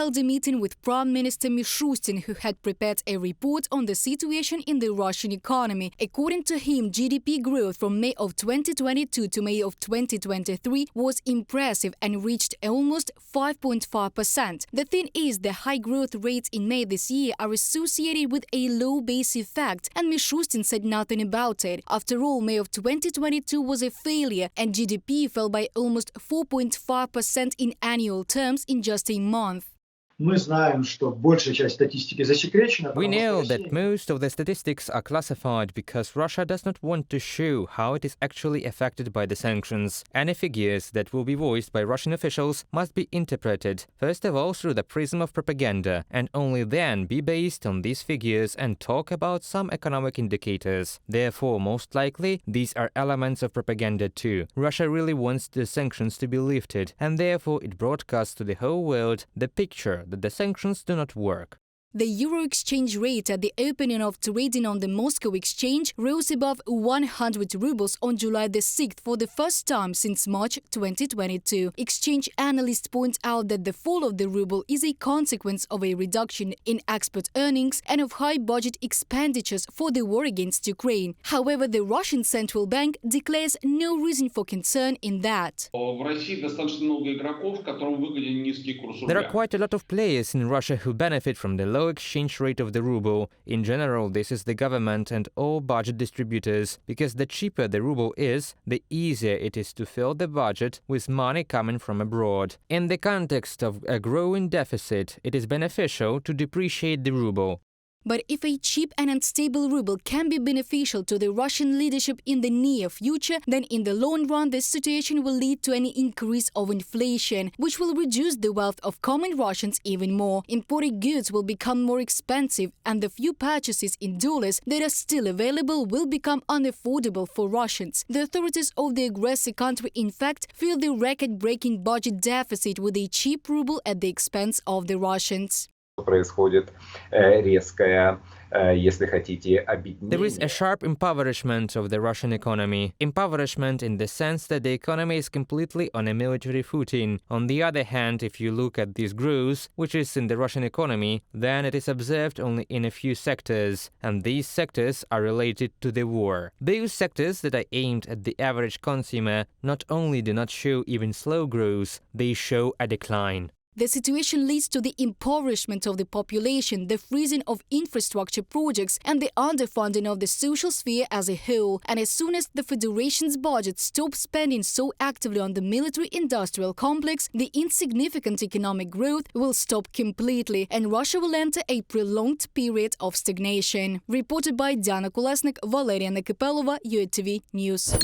held a meeting with Prime Minister Mishustin, who had prepared a report on the situation in the Russian economy. According to him, GDP growth from May of 2022 to May of 2023 was impressive and reached almost 5.5%. The thing is, the high growth rates in May this year are associated with a low base effect, and Mishustin said nothing about it. After all, May of 2022 was a failure, and GDP fell by almost 4.5% in annual terms in just a month. We know that most of the statistics are classified because Russia does not want to show how it is actually affected by the sanctions. Any figures that will be voiced by Russian officials must be interpreted, first of all, through the prism of propaganda, and only then be based on these figures and talk about some economic indicators. Therefore, most likely, these are elements of propaganda too. Russia really wants the sanctions to be lifted, and therefore it broadcasts to the whole world the picture that the sanctions do not work. The euro exchange rate at the opening of trading on the Moscow exchange rose above 100 rubles on July the 6th for the first time since March 2022. Exchange analysts point out that the fall of the ruble is a consequence of a reduction in export earnings and of high budget expenditures for the war against Ukraine. However, the Russian central bank declares no reason for concern in that. There are quite a lot of players in Russia who benefit from the low exchange rate of the ruble. In general, this is the government and all budget distributors, because the cheaper the ruble is, the easier it is to fill the budget with money coming from abroad. In the context of a growing deficit, it is beneficial to depreciate the ruble. But if a cheap and unstable ruble can be beneficial to the Russian leadership in the near future, then in the long run this situation will lead to an increase of inflation, which will reduce the wealth of common Russians even more. Imported goods will become more expensive, and the few purchases in dollars that are still available will become unaffordable for Russians. The authorities of the aggressor country, in fact, feel the record-breaking budget deficit with a cheap ruble at the expense of the Russians. There is a sharp impoverishment of the Russian economy. Impoverishment in the sense that the economy is completely on a military footing. On the other hand, if you look at this growth, which is in the Russian economy, then it is observed only in a few sectors, and these sectors are related to the war. Those sectors that are aimed at the average consumer not only do not show even slow growth, they show a decline. The situation leads to the impoverishment of the population, the freezing of infrastructure projects, and the underfunding of the social sphere as a whole. And as soon as the Federation's budget stops spending so actively on the military-industrial complex, the insignificant economic growth will stop completely, and Russia will enter a prolonged period of stagnation. Reported by Diana Kolesnik, Valeria Nekipelova, UATV News.